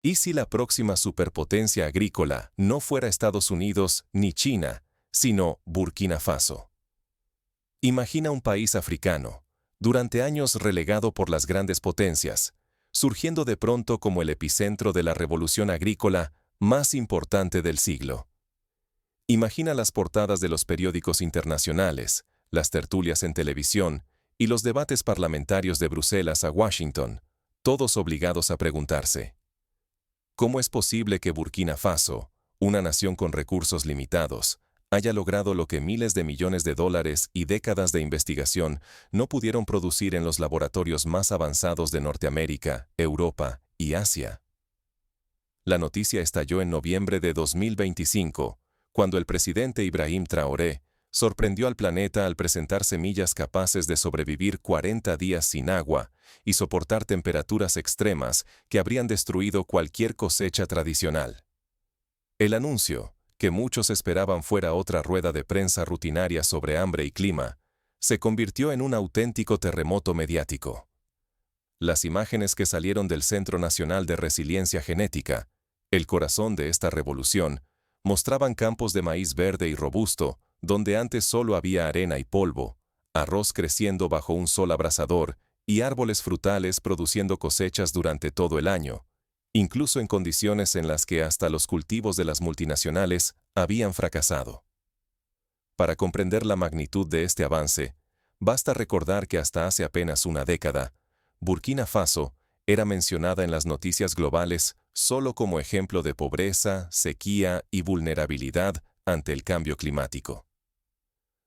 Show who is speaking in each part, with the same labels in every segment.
Speaker 1: ¿Y si la próxima superpotencia agrícola no fuera Estados Unidos ni China, sino Burkina Faso? Imagina un país africano, durante años relegado por las grandes potencias, surgiendo de pronto como el epicentro de la revolución agrícola más importante del siglo. Imagina las portadas de los periódicos internacionales, las tertulias en televisión y los debates parlamentarios de Bruselas a Washington, todos obligados a preguntarse: ¿cómo es posible que Burkina Faso, una nación con recursos limitados, haya logrado lo que miles de millones de dólares y décadas de investigación no pudieron producir en los laboratorios más avanzados de Norteamérica, Europa y Asia? La noticia estalló en noviembre de 2025, cuando el presidente Ibrahim Traoré sorprendió al planeta al presentar semillas capaces de sobrevivir 40 días sin agua y soportar temperaturas extremas que habrían destruido cualquier cosecha tradicional. El anuncio, que muchos esperaban fuera otra rueda de prensa rutinaria sobre hambre y clima, se convirtió en un auténtico terremoto mediático. Las imágenes que salieron del Centro Nacional de Resiliencia Genética, el corazón de esta revolución, mostraban campos de maíz verde y robusto, donde antes solo había arena y polvo, arroz creciendo bajo un sol abrasador y árboles frutales produciendo cosechas durante todo el año, incluso en condiciones en las que hasta los cultivos de las multinacionales habían fracasado. Para comprender la magnitud de este avance, basta recordar que hasta hace apenas una década, Burkina Faso era mencionada en las noticias globales solo como ejemplo de pobreza, sequía y vulnerabilidad ante el cambio climático.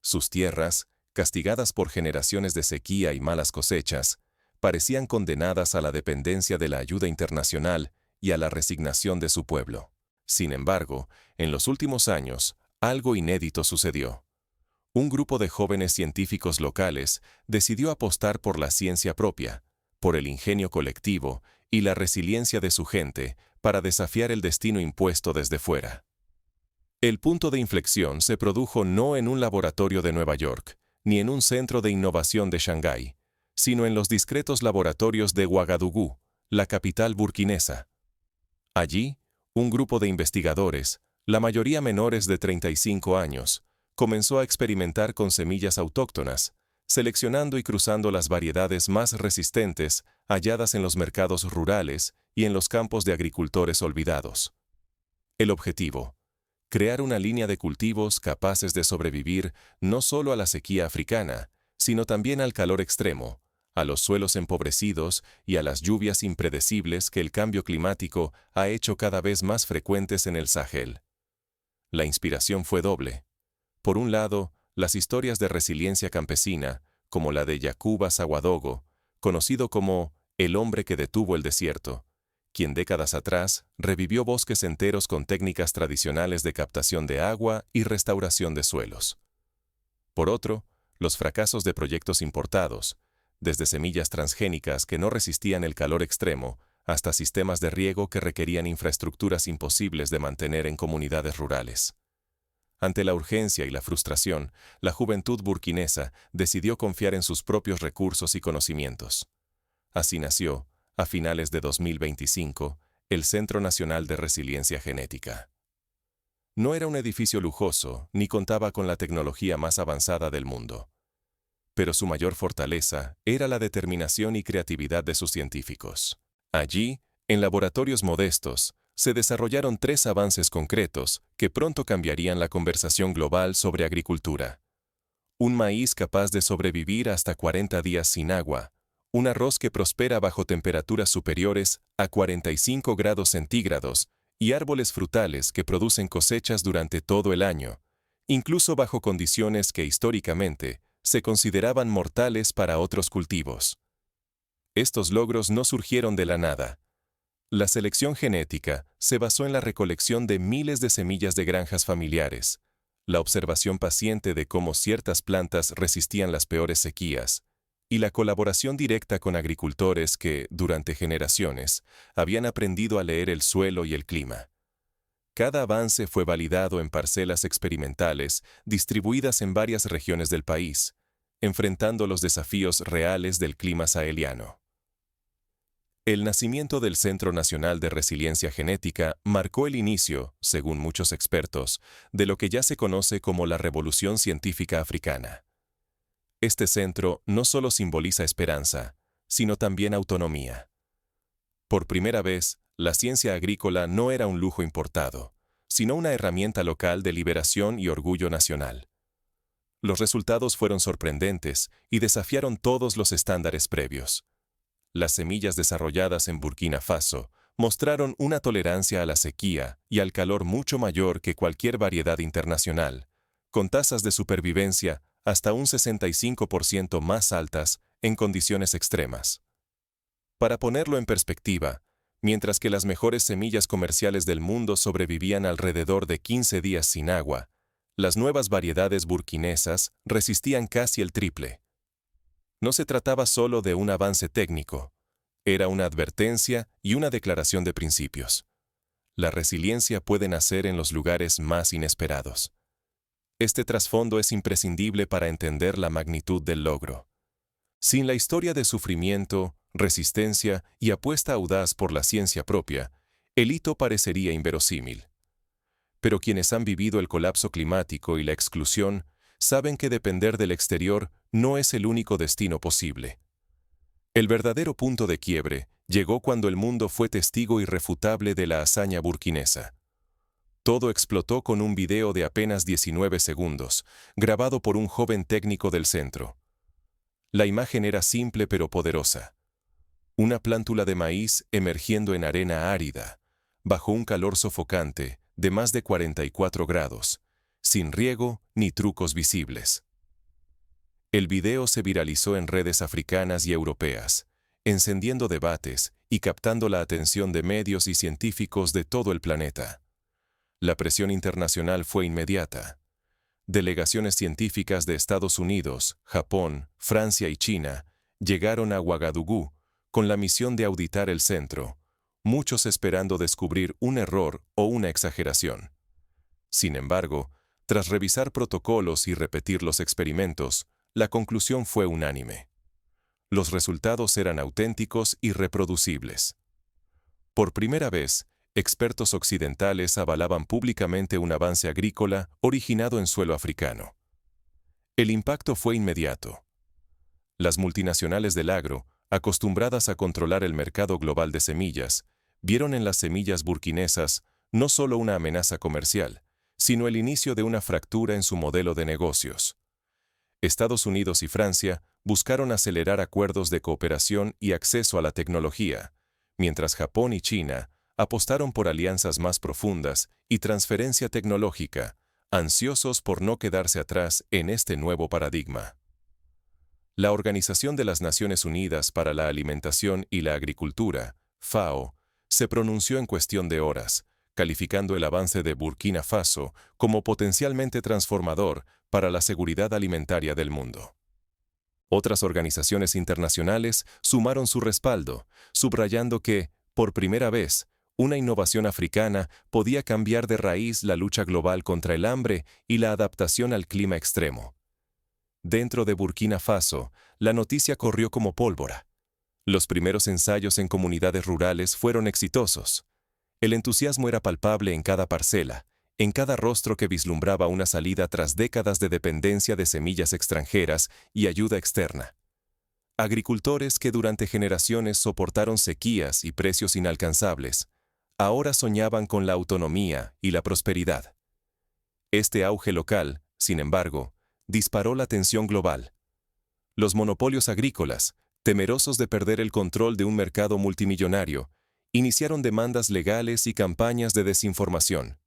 Speaker 1: Sus tierras, castigadas por generaciones de sequía y malas cosechas, parecían condenadas a la dependencia de la ayuda internacional y a la resignación de su pueblo. Sin embargo, en los últimos años, algo inédito sucedió. Un grupo de jóvenes científicos locales decidió apostar por la ciencia propia, por el ingenio colectivo y la resiliencia de su gente para desafiar el destino impuesto desde fuera. El punto de inflexión se produjo no en un laboratorio de Nueva York, ni en un centro de innovación de Shanghái, sino en los discretos laboratorios de Ouagadougou, la capital burkinesa. Allí, un grupo de investigadores, la mayoría menores de 35 años, comenzó a experimentar con semillas autóctonas, seleccionando y cruzando las variedades más resistentes halladas en los mercados rurales y en los campos de agricultores olvidados. El objetivo: crear una línea de cultivos capaces de sobrevivir no solo a la sequía africana, sino también al calor extremo, a los suelos empobrecidos y a las lluvias impredecibles que el cambio climático ha hecho cada vez más frecuentes en el Sahel. La inspiración fue doble. Por un lado, las historias de resiliencia campesina, como la de Yakuba Sawadogo, conocido como el hombre que detuvo el desierto, quien décadas atrás revivió bosques enteros con técnicas tradicionales de captación de agua y restauración de suelos. Por otro, los fracasos de proyectos importados, desde semillas transgénicas que no resistían el calor extremo hasta sistemas de riego que requerían infraestructuras imposibles de mantener en comunidades rurales. Ante la urgencia y la frustración, la juventud burkinesa decidió confiar en sus propios recursos y conocimientos. Así nació, a finales de 2025, el Centro Nacional de Resiliencia Genética. No era un edificio lujoso, ni contaba con la tecnología más avanzada del mundo. Pero su mayor fortaleza era la determinación y creatividad de sus científicos. Allí, en laboratorios modestos, se desarrollaron 3 avances concretos que pronto cambiarían la conversación global sobre agricultura. Un maíz capaz de sobrevivir hasta 40 días sin agua, un arroz que prospera bajo temperaturas superiores a 45 grados centígrados y árboles frutales que producen cosechas durante todo el año, incluso bajo condiciones que históricamente se consideraban mortales para otros cultivos. Estos logros no surgieron de la nada. La selección genética se basó en la recolección de miles de semillas de granjas familiares, la observación paciente de cómo ciertas plantas resistían las peores sequías, y la colaboración directa con agricultores que, durante generaciones, habían aprendido a leer el suelo y el clima. Cada avance fue validado en parcelas experimentales distribuidas en varias regiones del país, enfrentando los desafíos reales del clima saheliano. El nacimiento del Centro Nacional de Resiliencia Genética marcó el inicio, según muchos expertos, de lo que ya se conoce como la Revolución Científica Africana. Este centro no solo simboliza esperanza, sino también autonomía. Por primera vez, la ciencia agrícola no era un lujo importado, sino una herramienta local de liberación y orgullo nacional. Los resultados fueron sorprendentes y desafiaron todos los estándares previos. Las semillas desarrolladas en Burkina Faso mostraron una tolerancia a la sequía y al calor mucho mayor que cualquier variedad internacional, con tasas de supervivencia hasta un 65% más altas en condiciones extremas. Para ponerlo en perspectiva, mientras que las mejores semillas comerciales del mundo sobrevivían alrededor de 15 días sin agua, las nuevas variedades burkinesas resistían casi el triple. No se trataba solo de un avance técnico, era una advertencia y una declaración de principios. La resiliencia puede nacer en los lugares más inesperados. Este trasfondo es imprescindible para entender la magnitud del logro. Sin la historia de sufrimiento, resistencia y apuesta audaz por la ciencia propia, el hito parecería inverosímil. Pero quienes han vivido el colapso climático y la exclusión saben que depender del exterior no es el único destino posible. El verdadero punto de quiebre llegó cuando el mundo fue testigo irrefutable de la hazaña burkinesa. Todo explotó con un video de apenas 19 segundos, grabado por un joven técnico del centro. La imagen era simple pero poderosa. Una plántula de maíz emergiendo en arena árida, bajo un calor sofocante de más de 44 grados, sin riego ni trucos visibles. El video se viralizó en redes africanas y europeas, encendiendo debates y captando la atención de medios y científicos de todo el planeta. La presión internacional fue inmediata. Delegaciones científicas de Estados Unidos, Japón, Francia y China llegaron a Ouagadougou con la misión de auditar el centro, muchos esperando descubrir un error o una exageración. Sin embargo, tras revisar protocolos y repetir los experimentos, la conclusión fue unánime. Los resultados eran auténticos y reproducibles. Por primera vez, expertos occidentales avalaban públicamente un avance agrícola originado en suelo africano. El impacto fue inmediato. Las multinacionales del agro, acostumbradas a controlar el mercado global de semillas, vieron en las semillas burkinesas no solo una amenaza comercial, sino el inicio de una fractura en su modelo de negocios. Estados Unidos y Francia buscaron acelerar acuerdos de cooperación y acceso a la tecnología, mientras Japón y China apostaron por alianzas más profundas y transferencia tecnológica, ansiosos por no quedarse atrás en este nuevo paradigma. La Organización de las Naciones Unidas para la Alimentación y la Agricultura, FAO, se pronunció en cuestión de horas, calificando el avance de Burkina Faso como potencialmente transformador para la seguridad alimentaria del mundo. Otras organizaciones internacionales sumaron su respaldo, subrayando que, por primera vez, una innovación africana podía cambiar de raíz la lucha global contra el hambre y la adaptación al clima extremo. Dentro de Burkina Faso, la noticia corrió como pólvora. Los primeros ensayos en comunidades rurales fueron exitosos. El entusiasmo era palpable en cada parcela, en cada rostro que vislumbraba una salida tras décadas de dependencia de semillas extranjeras y ayuda externa. Agricultores que durante generaciones soportaron sequías y precios inalcanzables, ahora soñaban con la autonomía y la prosperidad. Este auge local, sin embargo, disparó la tensión global. Los monopolios agrícolas, temerosos de perder el control de un mercado multimillonario, iniciaron demandas legales y campañas de desinformación.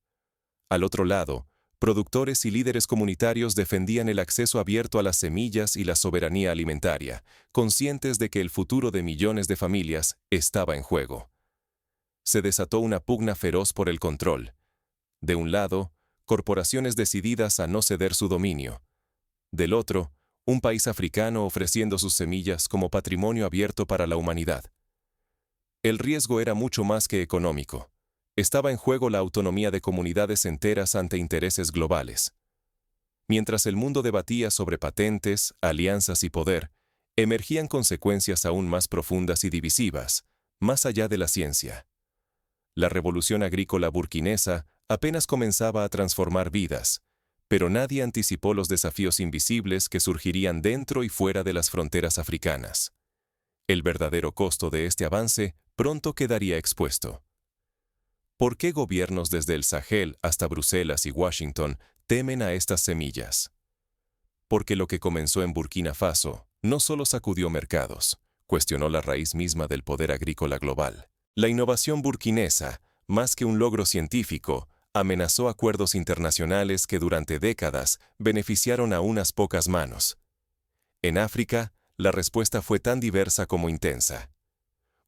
Speaker 1: Al otro lado, productores y líderes comunitarios defendían el acceso abierto a las semillas y la soberanía alimentaria, conscientes de que el futuro de millones de familias estaba en juego. Se desató una pugna feroz por el control. De un lado, corporaciones decididas a no ceder su dominio. Del otro, un país africano ofreciendo sus semillas como patrimonio abierto para la humanidad. El riesgo era mucho más que económico. Estaba en juego la autonomía de comunidades enteras ante intereses globales. Mientras el mundo debatía sobre patentes, alianzas y poder, emergían consecuencias aún más profundas y divisivas, más allá de la ciencia. La revolución agrícola burkinesa apenas comenzaba a transformar vidas, pero nadie anticipó los desafíos invisibles que surgirían dentro y fuera de las fronteras africanas. El verdadero costo de este avance pronto quedaría expuesto. ¿Por qué gobiernos desde el Sahel hasta Bruselas y Washington temen a estas semillas? Porque lo que comenzó en Burkina Faso no solo sacudió mercados, cuestionó la raíz misma del poder agrícola global. La innovación burkinesa, más que un logro científico, amenazó acuerdos internacionales que durante décadas beneficiaron a unas pocas manos. En África, la respuesta fue tan diversa como intensa.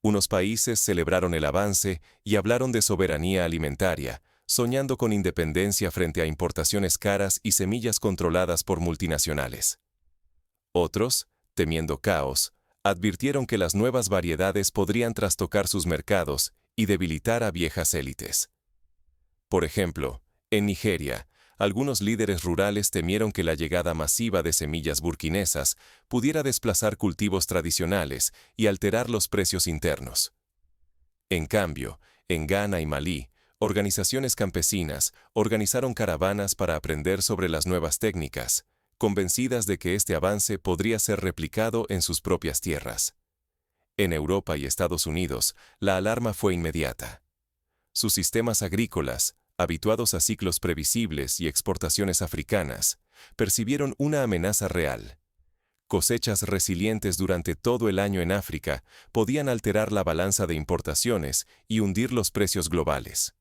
Speaker 1: Unos países celebraron el avance y hablaron de soberanía alimentaria, soñando con independencia frente a importaciones caras y semillas controladas por multinacionales. Otros, temiendo caos, advirtieron que las nuevas variedades podrían trastocar sus mercados y debilitar a viejas élites. Por ejemplo, en Nigeria, algunos líderes rurales temieron que la llegada masiva de semillas burkinesas pudiera desplazar cultivos tradicionales y alterar los precios internos. En cambio, en Ghana y Malí, organizaciones campesinas organizaron caravanas para aprender sobre las nuevas técnicas, convencidas de que este avance podría ser replicado en sus propias tierras. En Europa y Estados Unidos, la alarma fue inmediata. Sus sistemas agrícolas, habituados a ciclos previsibles y exportaciones africanas, percibieron una amenaza real. Cosechas resilientes durante todo el año en África podían alterar la balanza de importaciones y hundir los precios globales.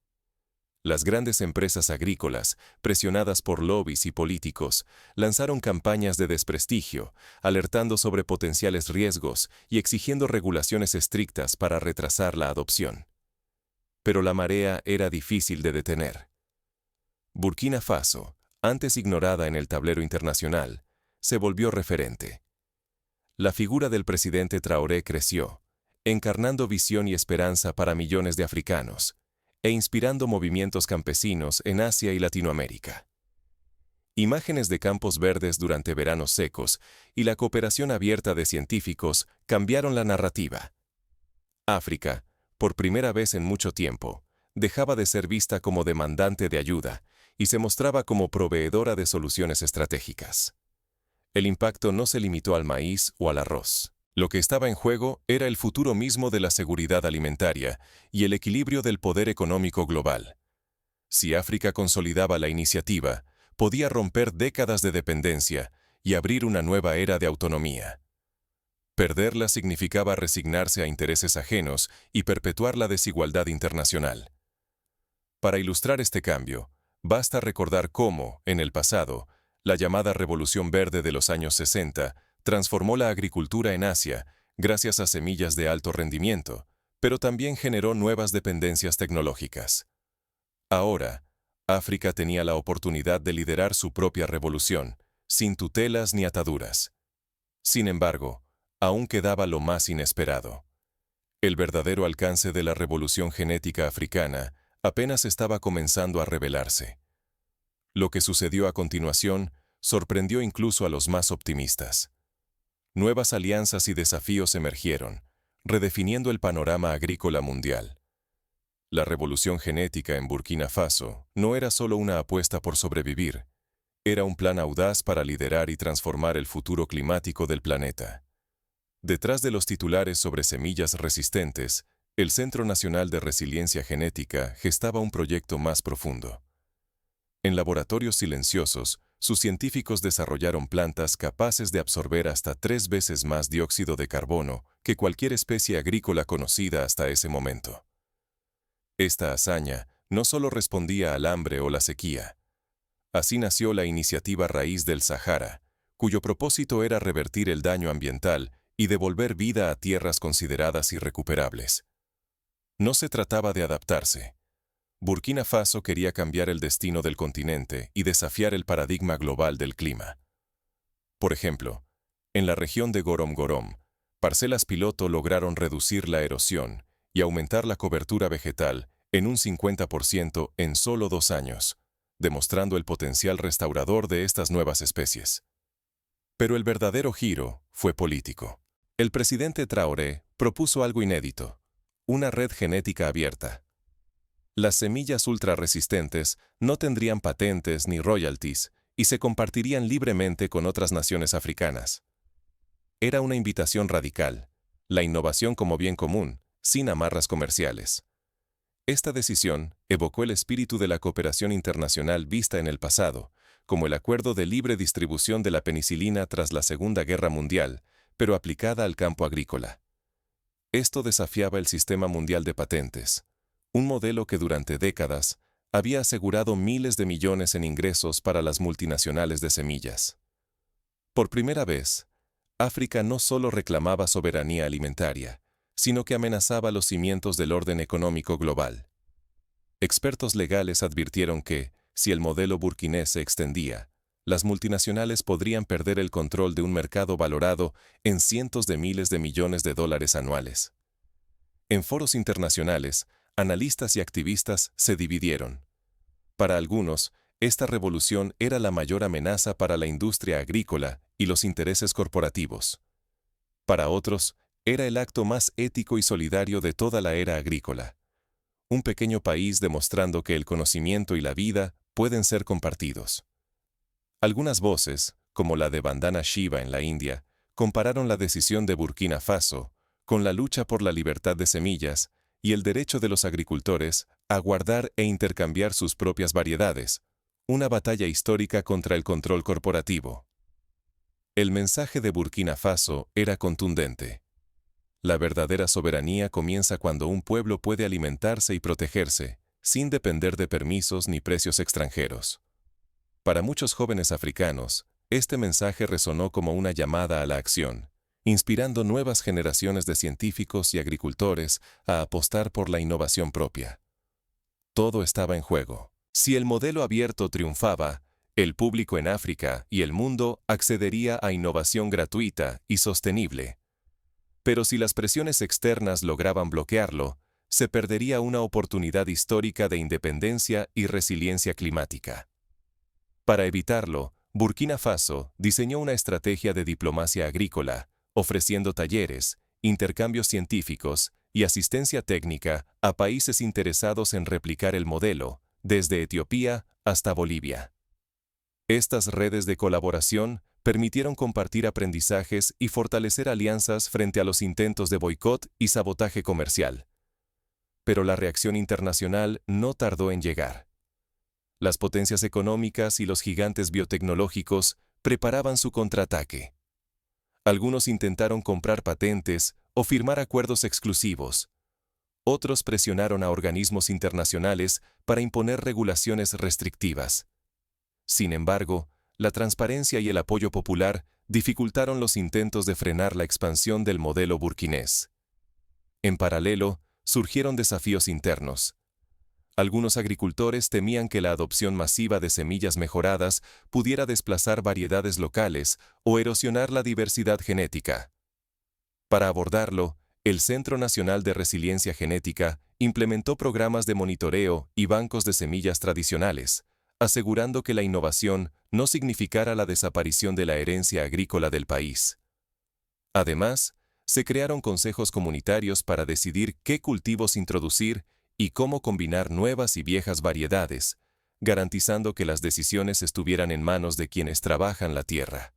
Speaker 1: Las grandes empresas agrícolas, presionadas por lobbies y políticos, lanzaron campañas de desprestigio, alertando sobre potenciales riesgos y exigiendo regulaciones estrictas para retrasar la adopción. Pero la marea era difícil de detener. Burkina Faso, antes ignorada en el tablero internacional, se volvió referente. La figura del presidente Traoré creció, encarnando visión y esperanza para millones de africanos, e inspirando movimientos campesinos en Asia y Latinoamérica. Imágenes de campos verdes durante veranos secos y la cooperación abierta de científicos cambiaron la narrativa. África, por primera vez en mucho tiempo, dejaba de ser vista como demandante de ayuda y se mostraba como proveedora de soluciones estratégicas. El impacto no se limitó al maíz o al arroz. Lo que estaba en juego era el futuro mismo de la seguridad alimentaria y el equilibrio del poder económico global. Si África consolidaba la iniciativa, podía romper décadas de dependencia y abrir una nueva era de autonomía. Perderla significaba resignarse a intereses ajenos y perpetuar la desigualdad internacional. Para ilustrar este cambio, basta recordar cómo, en el pasado, la llamada Revolución Verde de los años 60 transformó la agricultura en Asia gracias a semillas de alto rendimiento, pero también generó nuevas dependencias tecnológicas. Ahora, África tenía la oportunidad de liderar su propia revolución, sin tutelas ni ataduras. Sin embargo, aún quedaba lo más inesperado. El verdadero alcance de la revolución genética africana apenas estaba comenzando a revelarse. Lo que sucedió a continuación sorprendió incluso a los más optimistas. Nuevas alianzas y desafíos emergieron, redefiniendo el panorama agrícola mundial. La revolución genética en Burkina Faso no era solo una apuesta por sobrevivir, era un plan audaz para liderar y transformar el futuro climático del planeta. Detrás de los titulares sobre semillas resistentes, el Centro Nacional de Resiliencia Genética gestaba un proyecto más profundo. En laboratorios silenciosos, sus científicos desarrollaron plantas capaces de absorber hasta 3 veces más dióxido de carbono que cualquier especie agrícola conocida hasta ese momento. Esta hazaña no solo respondía al hambre o la sequía. Así nació la Iniciativa Raíz del Sahara, cuyo propósito era revertir el daño ambiental y devolver vida a tierras consideradas irrecuperables. No se trataba de adaptarse. Burkina Faso quería cambiar el destino del continente y desafiar el paradigma global del clima. Por ejemplo, en la región de Gorom-Gorom, parcelas piloto lograron reducir la erosión y aumentar la cobertura vegetal en un 50% en solo 2 años, demostrando el potencial restaurador de estas nuevas especies. Pero el verdadero giro fue político. El presidente Traoré propuso algo inédito: una red genética abierta. Las semillas ultrarresistentes no tendrían patentes ni royalties y se compartirían libremente con otras naciones africanas. Era una invitación radical, la innovación como bien común, sin amarras comerciales. Esta decisión evocó el espíritu de la cooperación internacional vista en el pasado, como el Acuerdo de Libre Distribución de la Penicilina tras la Segunda Guerra Mundial, pero aplicada al campo agrícola. Esto desafiaba el sistema mundial de patentes, un modelo que durante décadas había asegurado miles de millones en ingresos para las multinacionales de semillas. Por primera vez, África no solo reclamaba soberanía alimentaria, sino que amenazaba los cimientos del orden económico global. Expertos legales advirtieron que, si el modelo burkinés se extendía, las multinacionales podrían perder el control de un mercado valorado en cientos de miles de millones de dólares anuales. En foros internacionales, analistas y activistas se dividieron. Para algunos, esta revolución era la mayor amenaza para la industria agrícola y los intereses corporativos. Para otros, era el acto más ético y solidario de toda la era agrícola. Un pequeño país demostrando que el conocimiento y la vida pueden ser compartidos. Algunas voces, como la de Vandana Shiva en la India, compararon la decisión de Burkina Faso con la lucha por la libertad de semillas y el derecho de los agricultores a guardar e intercambiar sus propias variedades, una batalla histórica contra el control corporativo. El mensaje de Burkina Faso era contundente. La verdadera soberanía comienza cuando un pueblo puede alimentarse y protegerse, sin depender de permisos ni precios extranjeros. Para muchos jóvenes africanos, este mensaje resonó como una llamada a la acción, inspirando nuevas generaciones de científicos y agricultores a apostar por la innovación propia. Todo estaba en juego. Si el modelo abierto triunfaba, el público en África y el mundo accedería a innovación gratuita y sostenible. Pero si las presiones externas lograban bloquearlo, se perdería una oportunidad histórica de independencia y resiliencia climática. Para evitarlo, Burkina Faso diseñó una estrategia de diplomacia agrícola, ofreciendo talleres, intercambios científicos y asistencia técnica a países interesados en replicar el modelo, desde Etiopía hasta Bolivia. Estas redes de colaboración permitieron compartir aprendizajes y fortalecer alianzas frente a los intentos de boicot y sabotaje comercial. Pero la reacción internacional no tardó en llegar. Las potencias económicas y los gigantes biotecnológicos preparaban su contraataque. Algunos intentaron comprar patentes o firmar acuerdos exclusivos. Otros presionaron a organismos internacionales para imponer regulaciones restrictivas. Sin embargo, la transparencia y el apoyo popular dificultaron los intentos de frenar la expansión del modelo burkinés. En paralelo, surgieron desafíos internos. Algunos agricultores temían que la adopción masiva de semillas mejoradas pudiera desplazar variedades locales o erosionar la diversidad genética. Para abordarlo, el Centro Nacional de Resiliencia Genética implementó programas de monitoreo y bancos de semillas tradicionales, asegurando que la innovación no significara la desaparición de la herencia agrícola del país. Además, se crearon consejos comunitarios para decidir qué cultivos introducir y cómo combinar nuevas y viejas variedades, garantizando que las decisiones estuvieran en manos de quienes trabajan la tierra.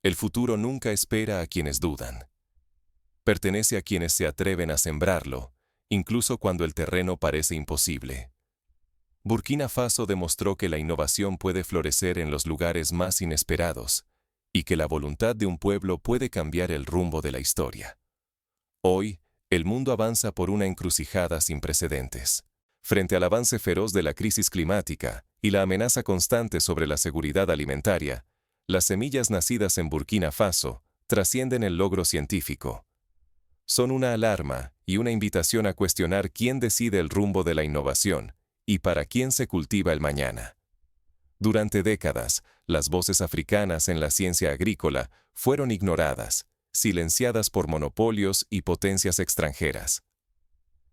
Speaker 1: El futuro nunca espera a quienes dudan. Pertenece a quienes se atreven a sembrarlo, incluso cuando el terreno parece imposible. Burkina Faso demostró que la innovación puede florecer en los lugares más inesperados y que la voluntad de un pueblo puede cambiar el rumbo de la historia. Hoy, el mundo avanza por una encrucijada sin precedentes. Frente al avance feroz de la crisis climática y la amenaza constante sobre la seguridad alimentaria, las semillas nacidas en Burkina Faso trascienden el logro científico. Son una alarma y una invitación a cuestionar quién decide el rumbo de la innovación y para quién se cultiva el mañana. Durante décadas, las voces africanas en la ciencia agrícola fueron ignoradas, silenciadas por monopolios y potencias extranjeras.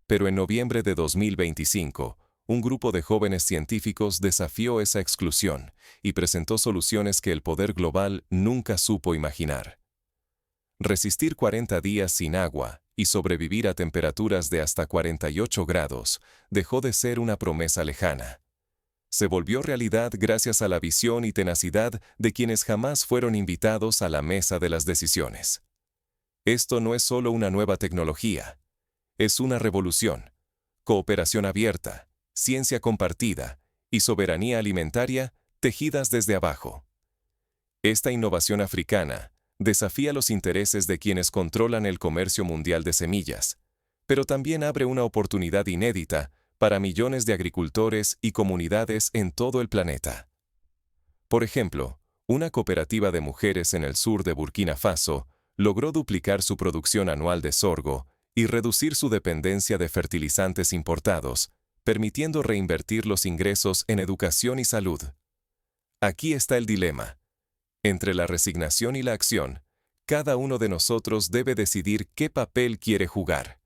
Speaker 1: Pero en noviembre de 2025, un grupo de jóvenes científicos desafió esa exclusión y presentó soluciones que el poder global nunca supo imaginar. Resistir 40 días sin agua y sobrevivir a temperaturas de hasta 48 grados dejó de ser una promesa lejana. Se volvió realidad gracias a la visión y tenacidad de quienes jamás fueron invitados a la mesa de las decisiones. Esto no es solo una nueva tecnología, es una revolución. Cooperación abierta, ciencia compartida y soberanía alimentaria tejidas desde abajo. Esta innovación africana desafía los intereses de quienes controlan el comercio mundial de semillas, pero también abre una oportunidad inédita para millones de agricultores y comunidades en todo el planeta. Por ejemplo, una cooperativa de mujeres en el sur de Burkina Faso logró duplicar su producción anual de sorgo y reducir su dependencia de fertilizantes importados, permitiendo reinvertir los ingresos en educación y salud. Aquí está el dilema. Entre la resignación y la acción, cada uno de nosotros debe decidir qué papel quiere jugar.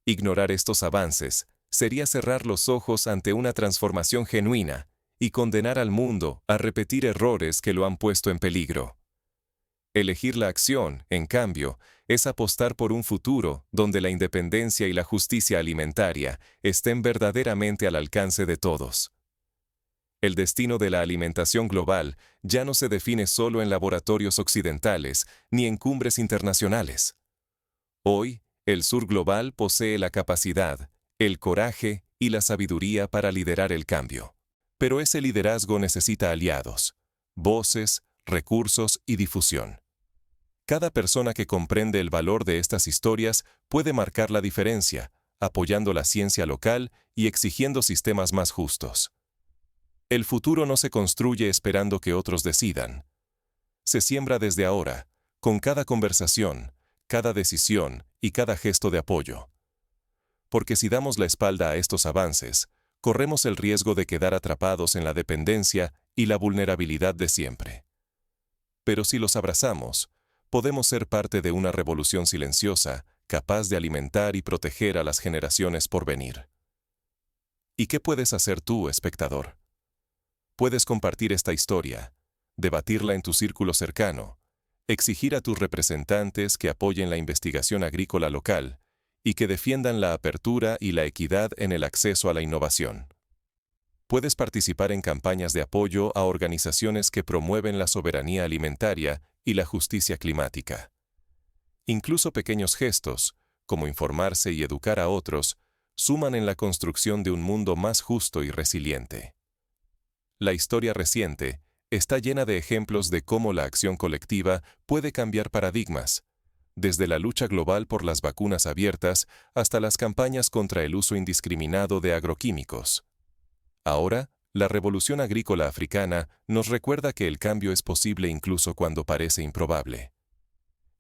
Speaker 1: Ignorar estos avances sería cerrar los ojos ante una transformación genuina y condenar al mundo a repetir errores que lo han puesto en peligro. Elegir la acción, en cambio, es apostar por un futuro donde la independencia y la justicia alimentaria estén verdaderamente al alcance de todos. El destino de la alimentación global ya no se define solo en laboratorios occidentales ni en cumbres internacionales. Hoy, el sur global posee la capacidad, el coraje y la sabiduría para liderar el cambio. Pero ese liderazgo necesita aliados, voces, recursos y difusión. Cada persona que comprende el valor de estas historias puede marcar la diferencia, apoyando la ciencia local y exigiendo sistemas más justos. El futuro no se construye esperando que otros decidan. Se siembra desde ahora, con cada conversación, cada decisión y cada gesto de apoyo. Porque si damos la espalda a estos avances, corremos el riesgo de quedar atrapados en la dependencia y la vulnerabilidad de siempre. Pero si los abrazamos, podemos ser parte de una revolución silenciosa, capaz de alimentar y proteger a las generaciones por venir. ¿Y qué puedes hacer tú, espectador? Puedes compartir esta historia, debatirla en tu círculo cercano, exigir a tus representantes que apoyen la investigación agrícola local y que defiendan la apertura y la equidad en el acceso a la innovación. Puedes participar en campañas de apoyo a organizaciones que promueven la soberanía alimentaria y la justicia climática. Incluso pequeños gestos, como informarse y educar a otros, suman en la construcción de un mundo más justo y resiliente. La historia reciente está llena de ejemplos de cómo la acción colectiva puede cambiar paradigmas, desde la lucha global por las vacunas abiertas hasta las campañas contra el uso indiscriminado de agroquímicos. Ahora, la revolución agrícola africana nos recuerda que el cambio es posible incluso cuando parece improbable.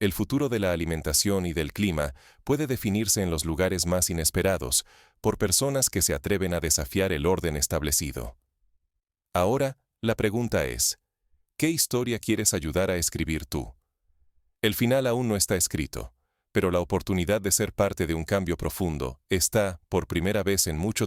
Speaker 1: El futuro de la alimentación y del clima puede definirse en los lugares más inesperados por personas que se atreven a desafiar el orden establecido. Ahora, la pregunta es, ¿qué historia quieres ayudar a escribir tú? El final aún no está escrito, pero la oportunidad de ser parte de un cambio profundo está, por primera vez en mucho tiempo,